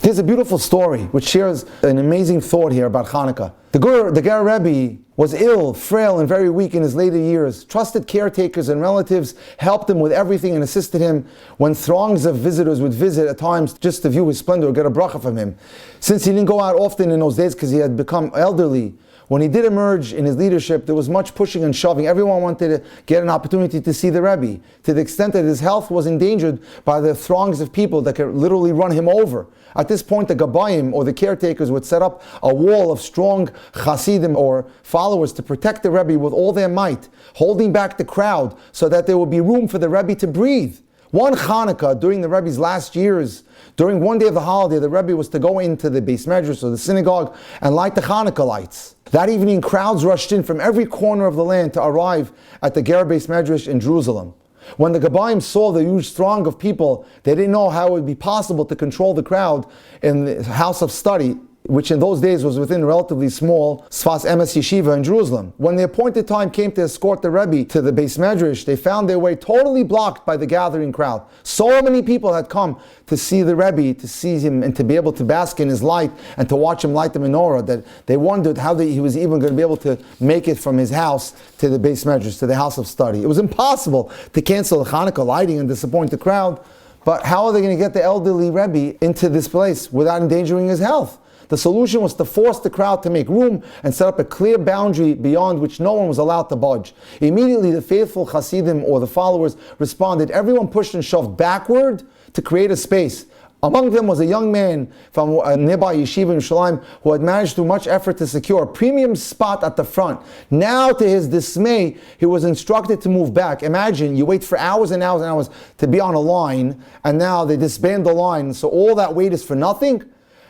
There's a beautiful story which shares an amazing thought here about Chanukah. The Ger Rebbe was ill, frail, and very weak in his later years. Trusted caretakers and relatives helped him with everything and assisted him when throngs of visitors would visit at times just to view his splendor or get a bracha from him. Since he didn't go out often in those days because he had become elderly, when he did emerge in his leadership, there was much pushing and shoving. Everyone wanted to get an opportunity to see the Rebbe, to the extent that his health was endangered by the throngs of people that could literally run him over. At this point, the Gabayim, or the caretakers, would set up a wall of strong Hasidim, or followers, to protect the Rebbe with all their might, holding back the crowd so that there would be room for the Rebbe to breathe. One Chanukah, during the Rebbe's last years, during one day of the holiday, the Rebbe was to go into the Beis Medrash, or the synagogue, and light the Chanukah lights. That evening, crowds rushed in from every corner of the land to arrive at the Ger Beis Medrash in Jerusalem. When the Gabayim saw the huge throng of people, they didn't know how it would be possible to control the crowd in the house of study, which in those days was within a relatively small Sfas Emes Yeshiva in Jerusalem. When the appointed time came to escort the Rebbe to the Beis Medrash, they found their way totally blocked by the gathering crowd. So many people had come to see the Rebbe, to see him and to be able to bask in his light and to watch him light the menorah, that they wondered how he was even going to be able to make it from his house to the Beis Medrash, to the house of study. It was impossible to cancel the Chanukah lighting and disappoint the crowd, but how are they going to get the elderly Rebbe into this place without endangering his health? The solution was to force the crowd to make room and set up a clear boundary beyond which no one was allowed to budge. Immediately, the faithful Hasidim, or the followers, responded. Everyone pushed and shoved backward to create a space. Among them was a young man from a nearby yeshiva in Yerushalayim who had managed through much effort to secure a premium spot at the front. Now, to his dismay, he was instructed to move back. Imagine, you wait for hours and hours and hours to be on a line, and now they disband the line, so all that wait is for nothing?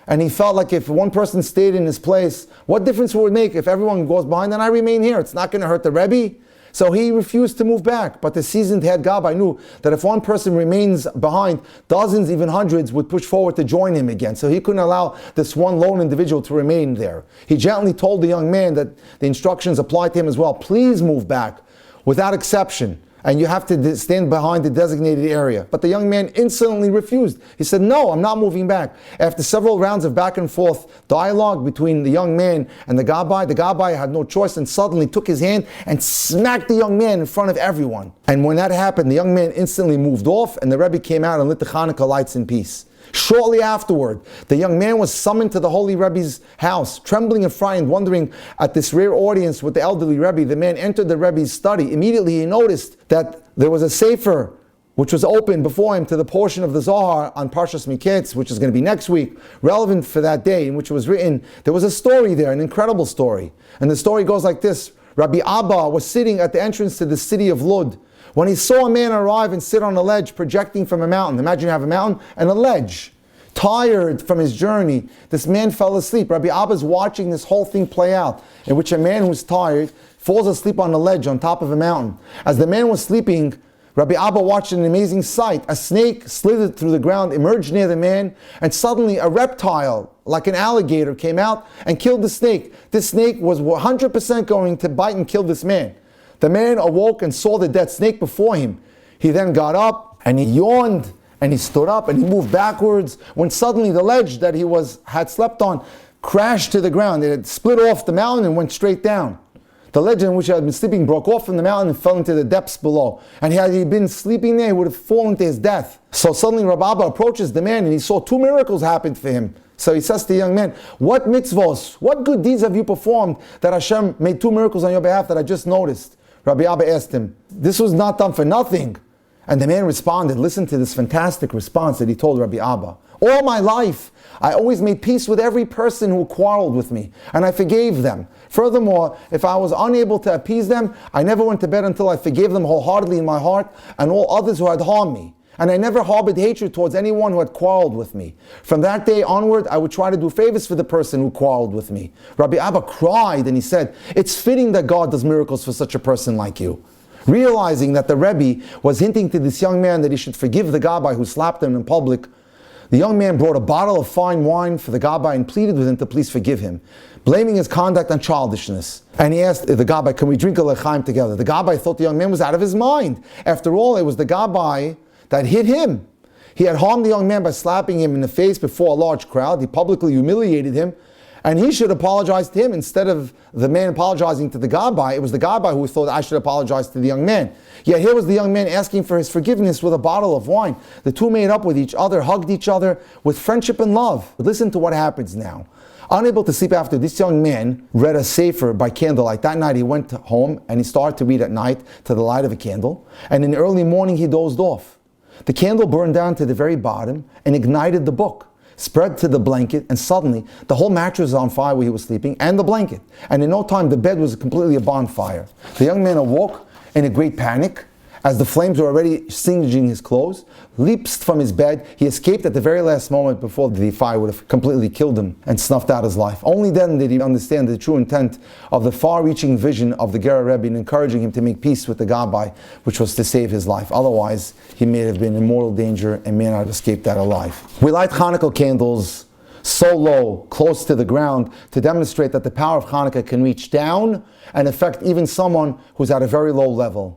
And he felt like if one person stayed in his place, what difference would it make if everyone goes behind and I remain here? It's not going to hurt the Rebbe. So he refused to move back. But the seasoned head Gabbai knew that if one person remains behind, dozens, even hundreds, would push forward to join him again. So he couldn't allow this one lone individual to remain there. He gently told the young man that the instructions applied to him as well. Please move back, without exception. And you have to stand behind the designated area. But the young man insolently refused. He said, no, I'm not moving back. After several rounds of back and forth dialogue between the young man and the Gabbai had no choice and suddenly took his hand and smacked the young man in front of everyone. And when that happened, the young man instantly moved off, and the Rebbe came out and lit the Chanukah lights in peace. Shortly afterward, the young man was summoned to the Holy Rebbe's house. Trembling and frightened, wondering at this rare audience with the elderly Rebbe, the man entered the Rebbe's study. Immediately he noticed that there was a sefer which was open before him to the portion of the Zohar on Parshas Miketz, which is going to be next week, relevant for that day, in which it was written. There was a story there, an incredible story. And the story goes like this. Rabbi Abba was sitting at the entrance to the city of Lud when he saw a man arrive and sit on a ledge projecting from a mountain. Imagine you have a mountain and a ledge. Tired from his journey, this man fell asleep. Rabbi Abba is watching this whole thing play out, in which a man who's tired falls asleep on a ledge on top of a mountain. As the man was sleeping, Rabbi Abba watched an amazing sight. A snake slithered through the ground, emerged near the man, and suddenly a reptile, like an alligator, came out and killed the snake. This snake was 100% going to bite and kill this man. The man awoke and saw the dead snake before him. He then got up and he yawned and he stood up and he moved backwards, when suddenly the ledge that he had slept on crashed to the ground. It had split off the mountain and went straight down. The ledge in which he had been sleeping broke off from the mountain and fell into the depths below. And had he been sleeping there, he would have fallen to his death. So suddenly Rabbi Abba approaches the man and he saw two miracles happen for him. So he says to the young man, what mitzvos, what good deeds have you performed that Hashem made two miracles on your behalf that I just noticed? Rabbi Abba asked him, this was not done for nothing. And the man responded, listen to this fantastic response that he told Rabbi Abba. All my life, I always made peace with every person who quarreled with me, and I forgave them. Furthermore, if I was unable to appease them, I never went to bed until I forgave them wholeheartedly in my heart and all others who had harmed me. And I never harbored hatred towards anyone who had quarreled with me. From that day onward, I would try to do favors for the person who quarreled with me. Rabbi Abba cried and he said, it's fitting that God does miracles for such a person like you. Realizing that the Rebbe was hinting to this young man that he should forgive the Gabbai who slapped him in public, the young man brought a bottle of fine wine for the Gabbai and pleaded with him to please forgive him, blaming his conduct on childishness. And he asked the Gabbai, can we drink a lechaim together? The Gabbai thought the young man was out of his mind. After all, it was the Gabbai that hit him. He had harmed the young man by slapping him in the face before a large crowd. He publicly humiliated him, and he should apologize to him instead of the man apologizing to the Rabbi. It was the Rabbi who thought I should apologize to the young man. Yet here was the young man asking for his forgiveness with a bottle of wine. The two made up with each other, hugged each other with friendship and love. But listen to what happens now. Unable to sleep after, this young man read a sefer by candlelight. That night he went home and he started to read at night to the light of a candle. And in the early morning he dozed off. The candle burned down to the very bottom and ignited the book, spread to the blanket, and suddenly the whole mattress was on fire where he was sleeping, and the blanket. And in no time the bed was completely a bonfire. The young man awoke in a great panic as the flames were already singeing his clothes, leaps from his bed. He escaped at the very last moment before the fire would have completely killed him and snuffed out his life. Only then did he understand the true intent of the far-reaching vision of the Ger Rebbe in encouraging him to make peace with the Rabbi, which was to save his life. Otherwise, he may have been in mortal danger and may not have escaped that alive. We light Chanukah candles so low, close to the ground, to demonstrate that the power of Chanukah can reach down and affect even someone who's at a very low level.